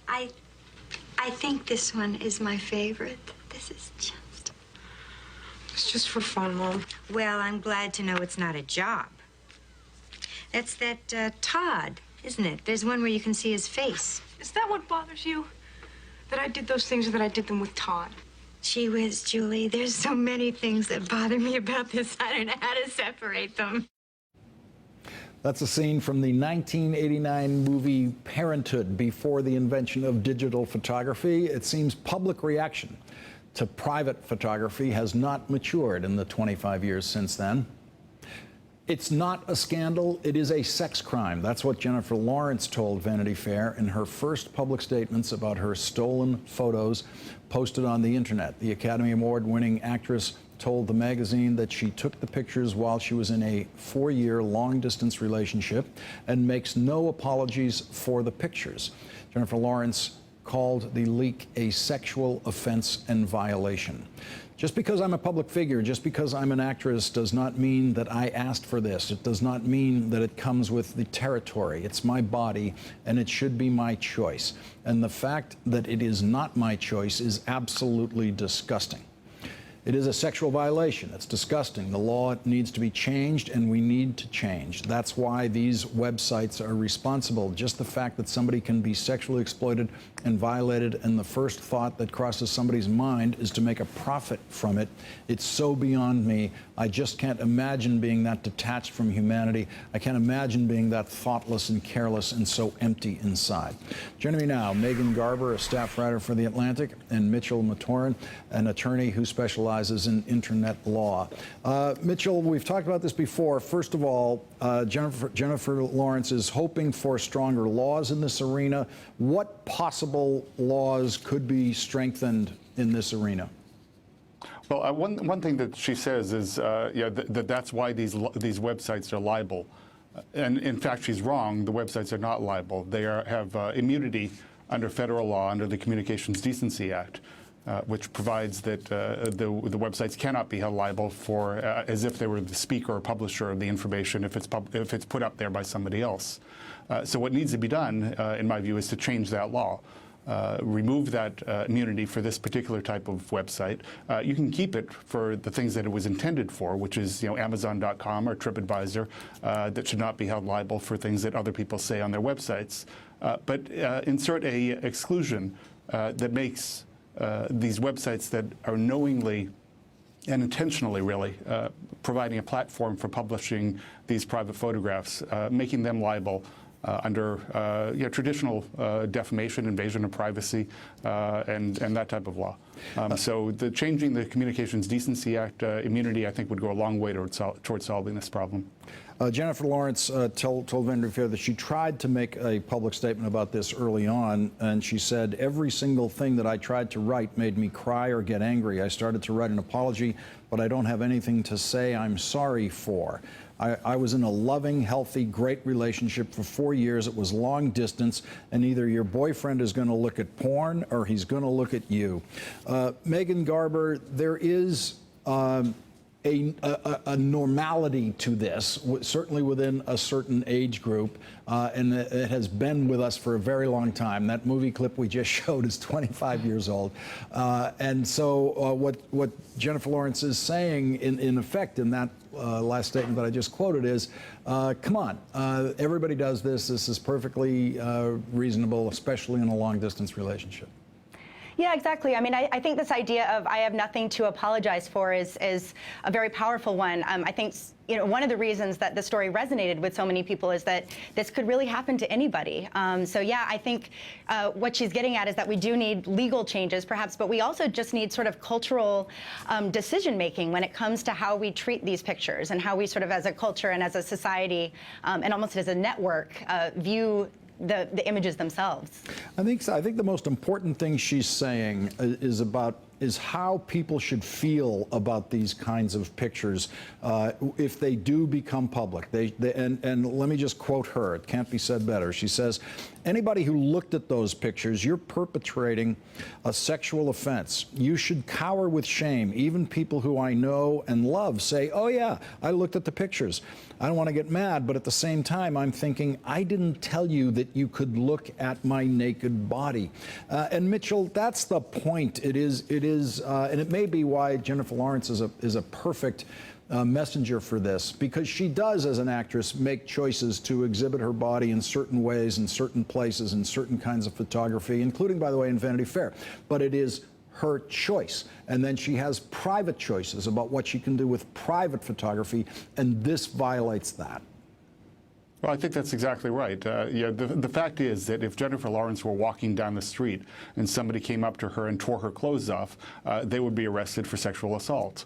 I think this one is my favorite. This is just... It's just for fun, Mom. Well, I'm glad to know it's not a job. That's that Todd, isn't it? There's one where you can see his face. Is that what bothers you? That I did those things or that I did them with Todd? Gee whiz, Julie, there's so many things that bother me about this. I don't know how to separate them. That's a scene from the 1989 movie Parenthood, before the invention of digital photography. It seems public reaction to private photography has not matured in the 25 years since then. It's not a scandal, it is a sex crime. That's what Jennifer Lawrence told Vanity Fair in her first public statements about her stolen photos posted on the internet. The Academy Award-winning actress told the magazine that she took the pictures while she was in a 4-year long-distance relationship and makes no apologies for the pictures. Jennifer Lawrence called the leak a sexual offense and violation. Just because I'm a public figure, just because I'm an actress, does not mean that I asked for this. It does not mean that it comes with the territory. It's my body, and it should be my choice. And the fact that it is not my choice is absolutely disgusting. It is a sexual violation. It's disgusting. The law needs to be changed, and we need to change. That's why these websites are responsible. Just the fact that somebody can be sexually exploited and violated, and the first thought that crosses somebody's mind is to make a profit from it, it's so beyond me. I just can't imagine being that detached from humanity. I can't imagine being that thoughtless and careless and so empty inside. Joining me now, Megan Garber, a staff writer for The Atlantic, and Mitchell Maturin, an attorney who specializes in internet law. Mitchell, we've talked about this before. First of all, Jennifer Lawrence is hoping for stronger laws in this arena. What possible laws could be strengthened in this arena? Well, one thing that she says is that's why these websites are liable. And in fact, she's wrong. The websites are not liable. They have immunity under federal law, under the Communications Decency Act, which provides that the websites cannot be held liable for as if they were the speaker or publisher of the information if it's put up there by somebody else. So what needs to be done, in my view, is to change that law. Remove that immunity for this particular type of website. You can keep it for the things that it was intended for, which is Amazon.com or TripAdvisor, that should not be held liable for things that other people say on their websites. But insert a exclusion that makes these websites that are knowingly and intentionally, really, providing a platform for publishing these private photographs, making them liable under traditional defamation, invasion of privacy, and that type of law. So changing the Communications Decency Act immunity, I think, would go a long way towards solving this problem. Jennifer Lawrence told Vanity Fair that she tried to make a public statement about this early on, and she said, "Every single thing that I tried to write made me cry or get angry. I started to write an apology, but I don't have anything to say I'm sorry for. I was in a loving, healthy, great relationship for 4 years. It was long distance, and either your boyfriend is going to look at porn or he's going to look at you." Megan Garber, there is a normality to this, certainly within a certain age group, and it has been with us for a very long time. That movie clip we just showed is 25 years old. And so what Jennifer Lawrence is saying, in effect, in that last statement that I just quoted is, come on, everybody does this. This is perfectly reasonable, especially in a long-distance relationship. Yeah, exactly. I mean, I think this idea of I have nothing to apologize for is a very powerful one. I think one of the reasons that the story resonated with so many people is that this could really happen to anybody. So yeah, I think what she's getting at is that we do need legal changes, perhaps, but we also just need sort of cultural decision making when it comes to how we treat these pictures and how we sort of, as a culture and as a society and almost as a network, view the images themselves. I think the most important thing she's saying is about is how people should feel about these kinds of pictures if they do become public. And let me just quote her. It can't be said better. She says, anybody who looked at those pictures, you're perpetrating a sexual offense. You should cower with shame. Even people who I know and love say, oh yeah, I looked at the pictures. I don't want to get mad, but at the same time, I'm thinking, I didn't tell you that you could look at my naked body. And Mitchell, that's the point. It is, and it may be why Jennifer Lawrence is a perfect messenger for this, because she does, as an actress, make choices to exhibit her body in certain ways, in certain places, in certain kinds of photography, including, by the way, in Vanity Fair. But it is her choice. And then she has private choices about what she can do with private photography, and this violates that. Well, I think that's exactly right. The fact is that if Jennifer Lawrence were walking down the street and somebody came up to her and tore her clothes off, they would be arrested for sexual assault.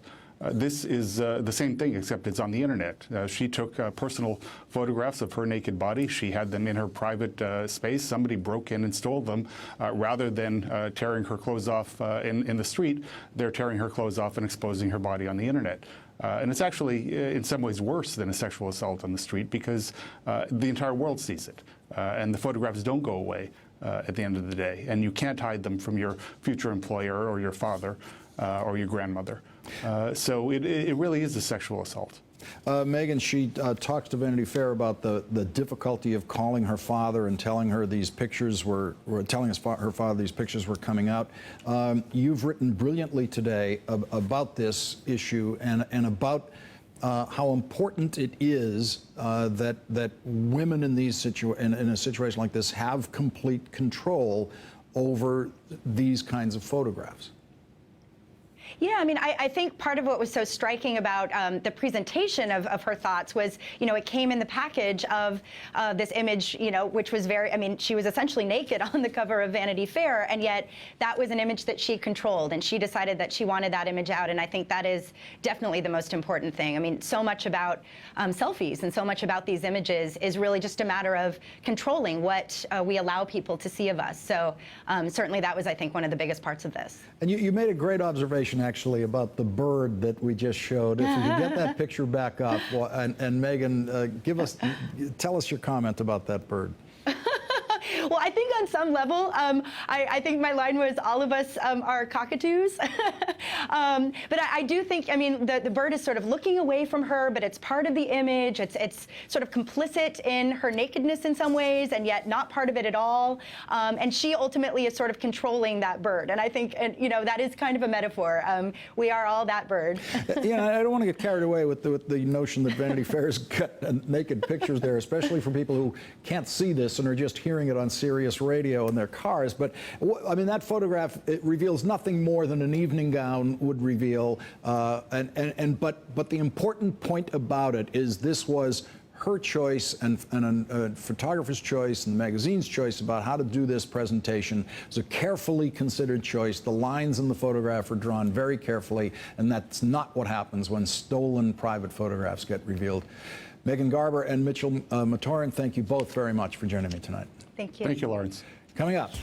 This is the same thing, except it's on the internet. She took personal photographs of her naked body. She had them in her private space. Somebody broke in and stole them. Rather than tearing her clothes off in the street, they're tearing her clothes off and exposing her body on the internet. And it's actually, in some ways, worse than a sexual assault on the street, because the entire world sees it. And the photographs don't go away at the end of the day. And you can't hide them from your future employer or your father or your grandmother. So it really is a sexual assault. Megan, she talks to Vanity Fair about the difficulty of calling her father and telling her these pictures were telling her father these pictures were coming out. You've written brilliantly today about this issue and about how important it is that women in these in a situation like this have complete control over these kinds of photographs. Yeah, I mean, I think part of what was so striking about the presentation of her thoughts was, you know, it came in the package of this image, you know, which was very, I mean, she was essentially naked on the cover of Vanity Fair, and yet that was an image that she controlled, and she decided that she wanted that image out, and I think that is definitely the most important thing. I mean, so much about selfies and so much about these images is really just a matter of controlling what we allow people to see of us. So certainly that was, I think, one of the biggest parts of this. And you made a great observation, actually, about the bird that we just showed. If you could get that picture back up, and Megan, tell us your comment about that bird. Well, I think on some level, I think my line was, all of us are cockatoos. But I do think, I mean, the bird is sort of looking away from her, but it's part of the image. It's sort of complicit in her nakedness in some ways, and yet not part of it at all. And she ultimately is sort of controlling that bird. And I think, you know, that is kind of a metaphor. We are all that bird. Yeah, I don't want to get carried away with the notion that Vanity Fair's got naked pictures there, especially for people who can't see this and are just hearing it on Sirius Radio in their cars. But I mean, that photograph, it reveals nothing more than an evening gown would reveal. But the important point about it is this was her choice and a photographer's choice and the magazine's choice about how to do this presentation. It was a carefully considered choice. The lines in the photograph are drawn very carefully, and that's not what happens when stolen private photographs get revealed. Megan Garber and Mitchell Matoran, thank you both very much for joining me tonight. Thank you. Thank you, Lawrence. Coming up.